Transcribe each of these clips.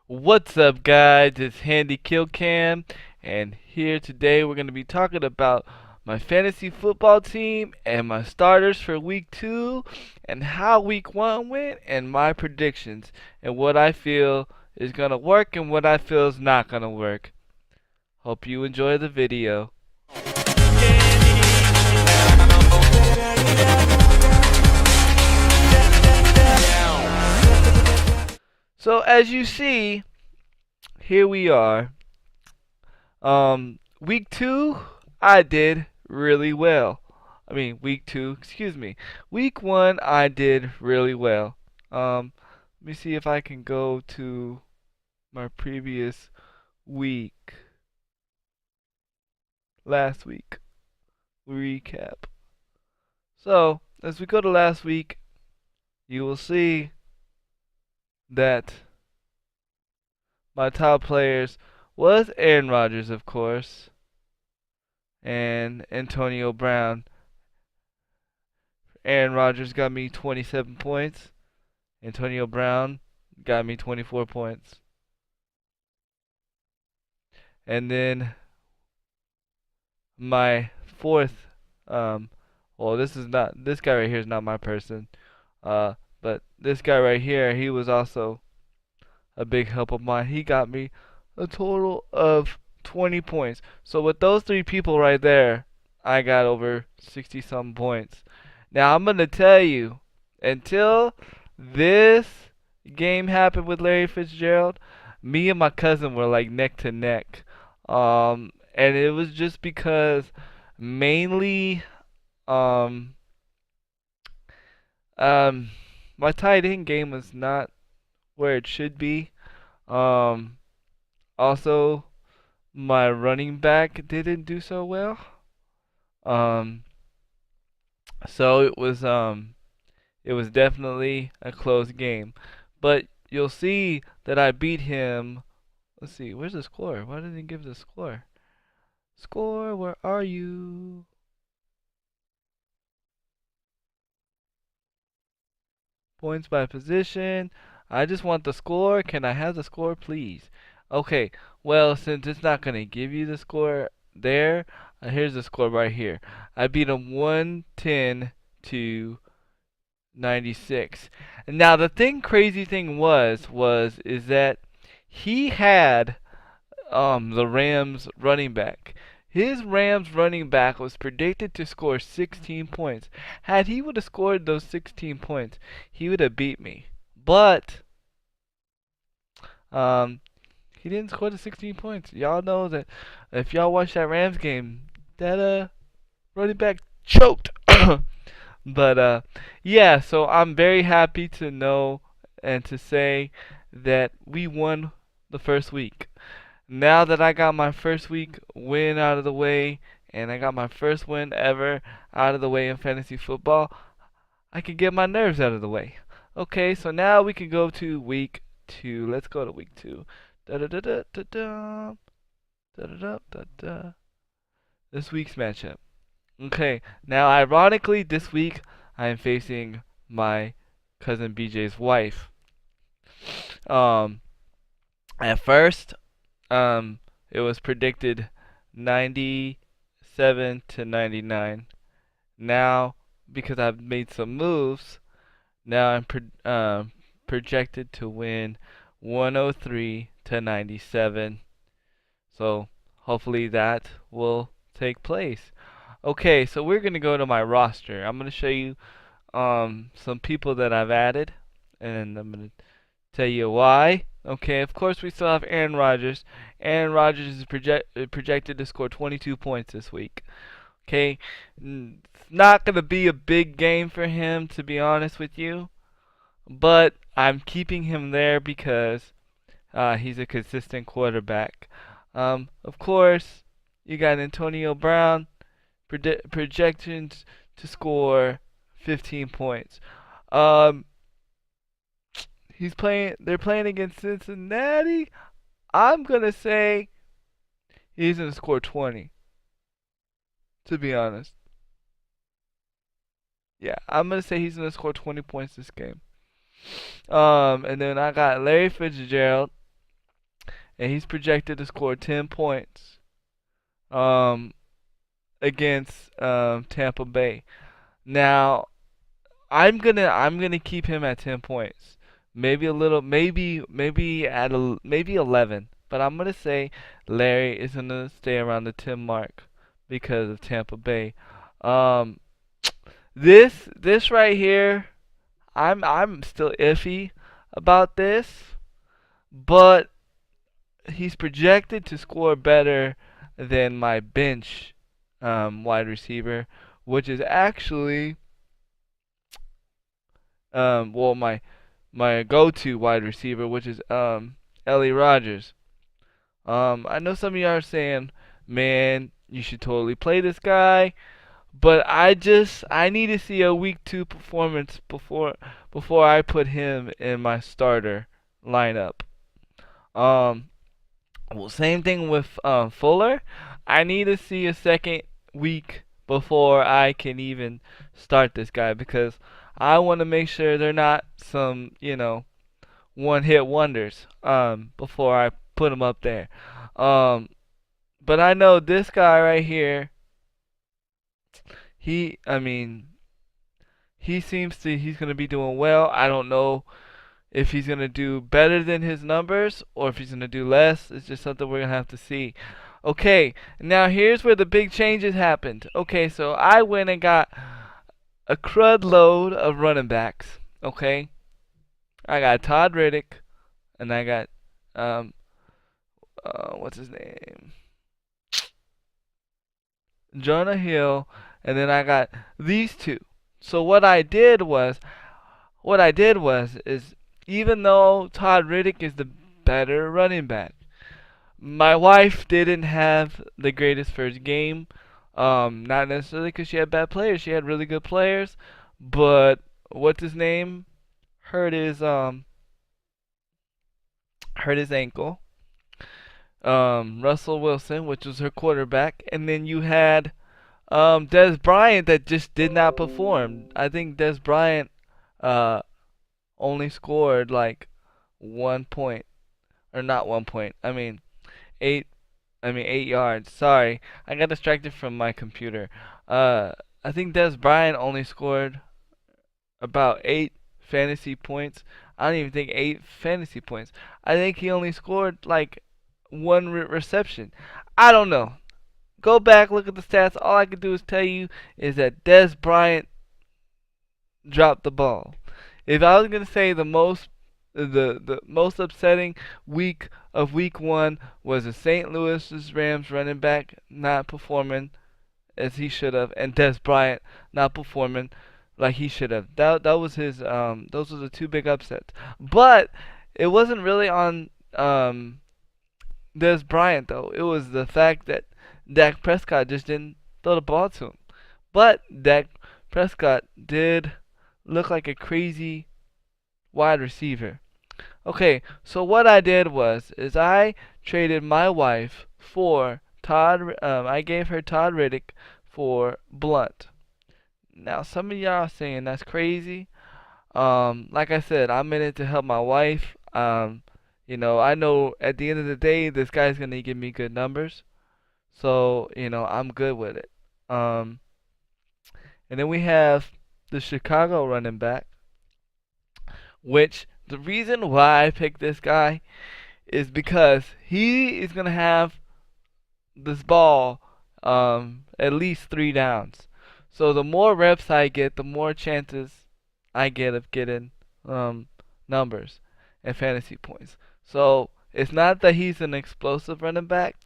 What's up, guys? It's Handy Kill Cam, and here today we're going to be talking about my fantasy football team and my starters for week 2 and how week 1 went and my predictions and what I feel is going to work and what I feel is not going to work. Hope you enjoy the video. So as you see, here we are. Week 2, I did really well. Week 2, excuse me. Week 1, I did really well. Let me see if I can go to my previous week. Last week. Recap. So, as we go to last week, you will see that my top players was Aaron Rodgers, of course, and Antonio Brown. Aaron Rodgers got me 27 points. Antonio Brown got me 24 points. And then my fourth, well, this guy right here is not my person. But this guy right here, he was also a big help of mine. He got me a total of 20 points. So with those three people right there, I got over 60 some points. Now I'm gonna tell you, until this game happened with Larry Fitzgerald, me and my cousin were like neck to neck. And it was just because mainly um um my tight end game was not where it should be. Um Also my running back didn't do so well. Um so it was definitely a close game. But you'll see that I beat him. Let's see, where's the score? Why didn't he give the score? Score, where are you? Points by position. I just want the score. Can I have the score, please? Okay, well, since it's not going to give you the score there, here's the score right here. I beat him 110 to 96. Now the crazy thing is that he had the Rams running back. His Rams running back was predicted to score 16 points. Had he would have scored those 16 points, he would have beat me. But um he didn't score the 16 points. Y'all know that if y'all watch that Rams game, that running back choked. But yeah, so I'm very happy to know and to say that we won the first week. Now that I got my first week win out of the way and I got my first win ever out of the way in fantasy football, I can get my nerves out of the way. Okay, so now we can go to week 2. Let's go to week 2. Da da da da da da da da da da. This week's matchup. Okay, now ironically, this week I am facing my cousin BJ's wife. Um, at first, it was predicted 97 to 99. Now, because I've made some moves, now I'm projected to win 103 to 97. So hopefully that will take place. Okay, so we're gonna go to my roster. I'm gonna show you some people that I've added, and I'm gonna tell you why. Okay, of course we still have Aaron Rodgers. Aaron Rodgers is projected to score 22 points this week. Okay, it's not gonna be a big game for him, to be honest with you, but I'm keeping him there because he's a consistent quarterback. Of course, you got Antonio Brown projections to score 15 points. Um, they're playing against Cincinnati. I'm gonna say he's gonna score 20. To be honest, yeah, I'm gonna say he's gonna score 20 points this game. And then I got Larry Fitzgerald. and he's projected to score 10 points um, against Tampa Bay. Now, I'm gonna keep him at 10 points. Maybe a little, maybe 11. But I'm gonna say Larry is gonna stay around the 10 mark because of Tampa Bay. Um, this right here, I'm still iffy about this, but he's projected to score better than my bench wide receiver, which is actually well, my go-to wide receiver, which is Ellie Rogers. I know some of y'all are saying, man, you should totally play this guy, but I need to see a week 2 performance before I put him in my starter lineup. Um, well, same thing with Fuller. I need to see a second week before I can even start this guy because I want to make sure they're not some, one-hit wonders before I put them up there. Um, but I know this guy right here, I mean, he's going to be doing well. I don't know if he's going to do better than his numbers or if he's going to do less. It's just something we're going to have to see. Okay, now here's where the big changes happened. Okay, so I went and got a crud load of running backs. Okay, I got Todd Riddick, and I got what's his name, Jonah Hill, and then I got these two. So what I did was is even though Todd Riddick is the better running back, my wife didn't have the greatest first game. Not necessarily because she had bad players. She had really good players, but what's his name hurt his ankle. Russell Wilson, which was her quarterback, and then you had Des Bryant that just did not perform. I think Des Bryant uh only scored like 1 point, or not 1 point. I mean eight. I mean 8 yards. Sorry, I got distracted from my computer. Uh, I think Des Bryant only scored about 8 fantasy points. I don't even think 8 fantasy points. I think he only scored like one reception. I don't know. Go back, look at the stats. All I can do is tell you is that Des Bryant dropped the ball. If I was gonna say the most upsetting week of week 1 was the St. Louis Rams running back not performing as he should have, and Des Bryant not performing like he should have. That was his those were the two big upsets. But it wasn't really on Des Bryant though. It was the fact that Dak Prescott just didn't throw the ball to him. But Dak Prescott did look like a crazy wide receiver. Okay, so what I did is I traded my wife for Todd. I gave her Todd Riddick for Blunt. Now some of y'all are saying that's crazy. Like I said, I'm in it to help my wife. I know at the end of the day, this guy's gonna give me good numbers, so I'm good with it. Um, and then we have the Chicago running back, which the reason why I picked this guy is because he is gonna have this ball at least 3 downs. So the more reps I get, the more chances I get of getting numbers and fantasy points. So it's not that he's an explosive running back.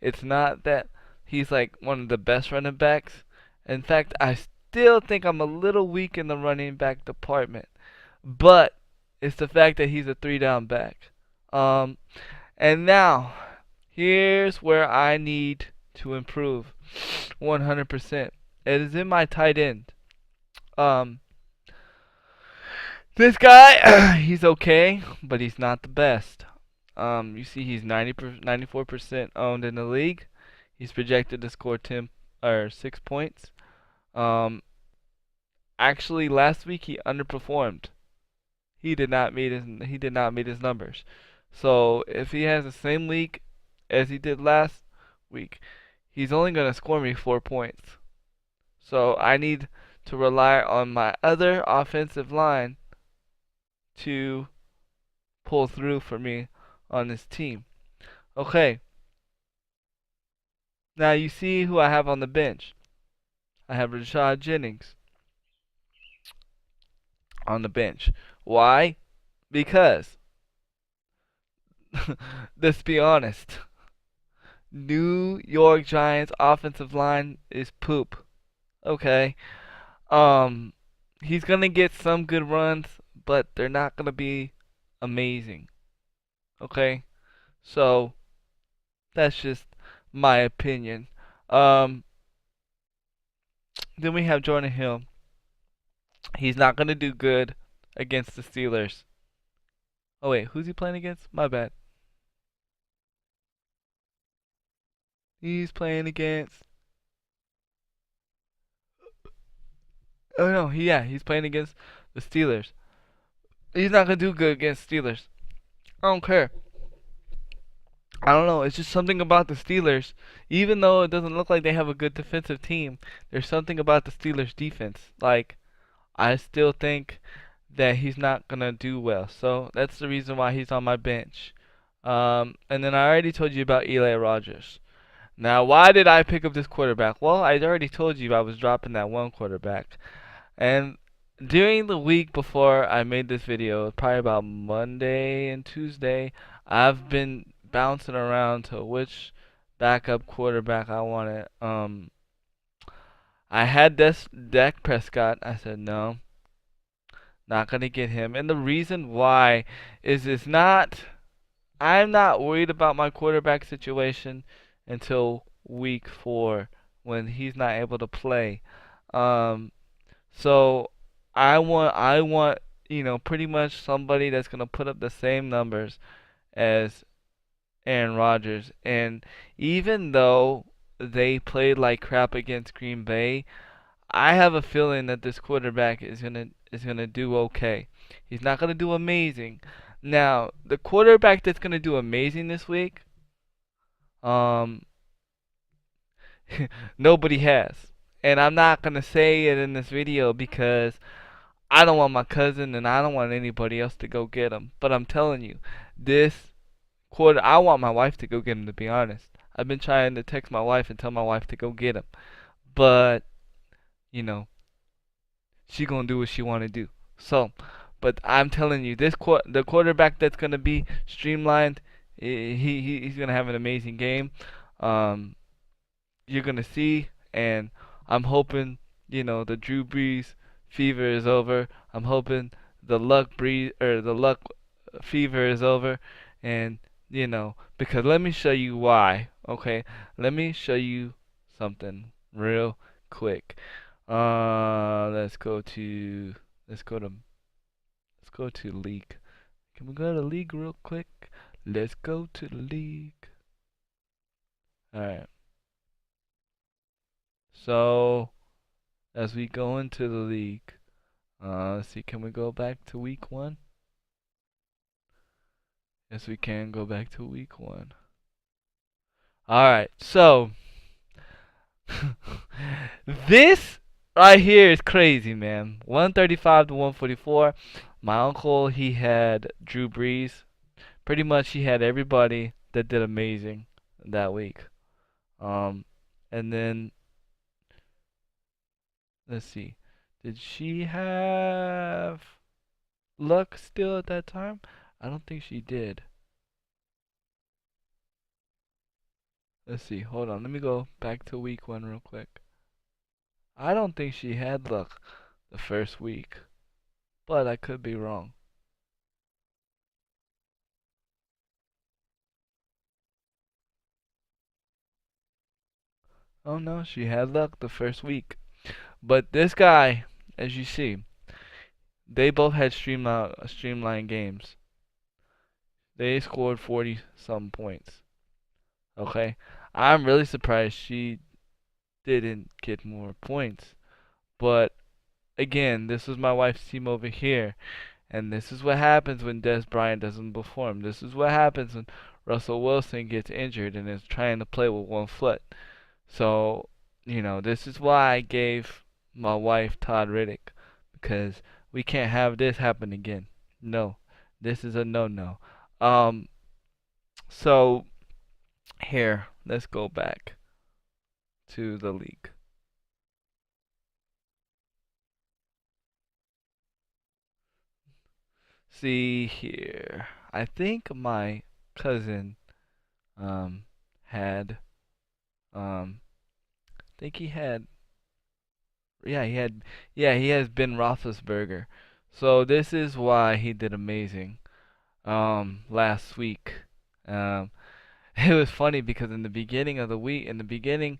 It's not that he's like one of the best running backs. In fact, I still think I'm a little weak in the running back department. But it's the fact that he's a 3 down back. Um, and now here's where I need to improve 100%. It is in my tight end. Um, this guy, he's okay, but he's not the best. You see, he's 94% owned in the league. He's projected to score 10 or 6 points. Um, Actually, last week he underperformed. He did not meet his numbers. So if he has the same week as he did last week, he's only going to score me 4 points. So I need to rely on my other offensive line to pull through for me on this team. Okay, now you see who I have on the bench. I have Rashad Jennings on the bench. Why? Because, let's be honest, New York Giants offensive line is poop. Okay. Um, he's gonna get some good runs, but they're not gonna be amazing. Okay. So that's just my opinion. Um, then we have Jordan Hill. He's not gonna do good against the Steelers. Oh wait, who's he playing against? My bad. He's playing against. Oh no, he's playing against the Steelers. He's not gonna do good against Steelers. I don't care. I don't know. It's just something about the Steelers. Even though it doesn't look like they have a good defensive team, there's something about the Steelers defense. Like, I still think that he's not gonna do well. So that's the reason why he's on my bench. And then I already told you about Eli Rogers. Now, why did I pick up this quarterback? Well, I already told you I was dropping that one quarterback. And during the week before I made this video, probably about Monday and Tuesday, I've been bouncing around to which backup quarterback I wanted. I had this Dak Prescott. I said no, not gonna get him. And the reason why is it's not. I'm not worried about my quarterback situation until week 4 when he's not able to play. Um, So I want pretty much somebody that's gonna put up the same numbers as Aaron Rodgers. And even though they played like crap against Green Bay, I have a feeling that this quarterback is gonna do okay. He's not gonna do amazing. Now, the quarterback that's gonna do amazing this week, um, nobody has. And I'm not gonna say it in this video because I don't want my cousin and I don't want anybody else to go get him. But I'm telling you, this quarter, I want my wife to go get him, to be honest. I've been trying to text my wife and tell my wife to go get him. But, you know, she gonna do what she wanna do. So, but I'm telling you, the quarterback that's gonna be streamlined, he's gonna have an amazing game. Um, you're gonna see, and I'm hoping, the Drew Brees fever is over. I'm hoping the luck fever is over, and because let me show you why. Okay, let me show you something real quick. Let's go to let's go to let's go to league. Can we go to league real quick? Let's go to the league. All right. So as we go into the league, let's see, can we go back to week 1? Yes, we can go back to week 1. Alright, so this right here is crazy, man. 135 to 144. My uncle, he had Drew Brees. Pretty much he had everybody that did amazing that week. And then let's see. Did she have Luck still at that time? I don't think she did. Let's see. Hold on. Let me go back to week 1 real quick. I don't think she had Luck the first week, but I could be wrong. Oh no, she had Luck the first week. But this guy, as you see, they both had streamlined games. They scored 40 some points. Okay? I'm really surprised she didn't get more points. But again, this was my wife's team over here. And this is what happens when Des Bryant doesn't perform. This is what happens when Russell Wilson gets injured and is trying to play with one foot. So, this is why I gave my wife Todd Riddick, because we can't have this happen again. No, this is a no-no. Um, so here, let's go back to the league. See here. I think my cousin um had I think he had yeah, he has Ben Roethlisberger. So this is why he did amazing last week. Um it was funny because in the beginning of the week, in the beginning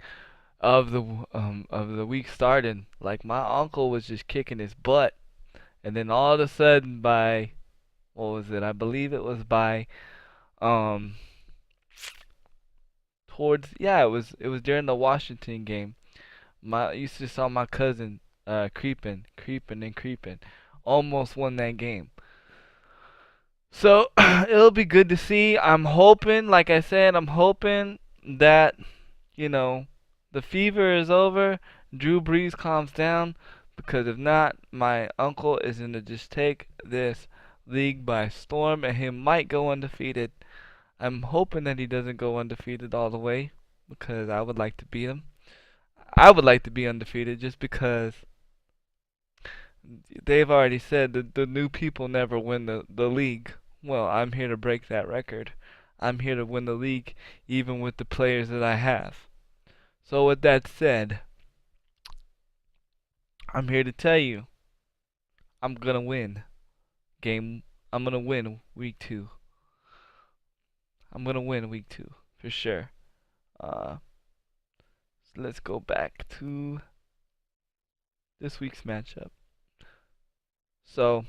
of the week starting, like my uncle was just kicking his butt, and then all of a sudden by what was it? I believe it was by um towards it was during the Washington game. I used to saw my cousin creeping and creeping, almost won that game. So it'll be good to see. I'm hoping, like I said, I'm hoping that you know the fever is over, Drew Brees calms down, because if not, my uncle is gonna just take this league by storm, and he might go undefeated. I'm hoping that he doesn't go undefeated all the way, because I would like to beat him. I would like to be undefeated just because they've already said that the new people never win the league. Well, I'm here to break that record. I'm here to win the league even with the players that I have. So with that said, I'm here to tell you I'm gonna win game. I'm gonna win week 2. I'm gonna win week 2 for sure. So let's go back to this week's matchup. So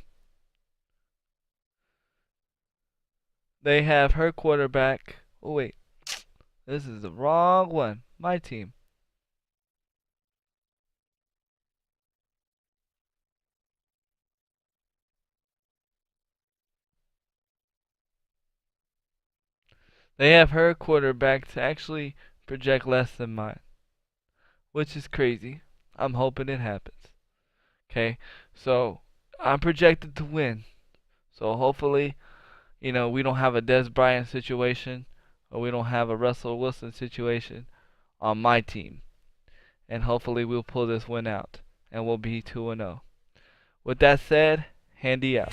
they have her quarterback. Oh wait, this is the wrong one. My team. They have her quarterback to actually project less than mine, which is crazy. I'm hoping it happens. Okay, so I'm projected to win. So hopefully, we don't have a Des Bryant situation, or we don't have a Russell Wilson situation on my team. And hopefully we'll pull this win out, and we'll be 2-0. With that said, handy out.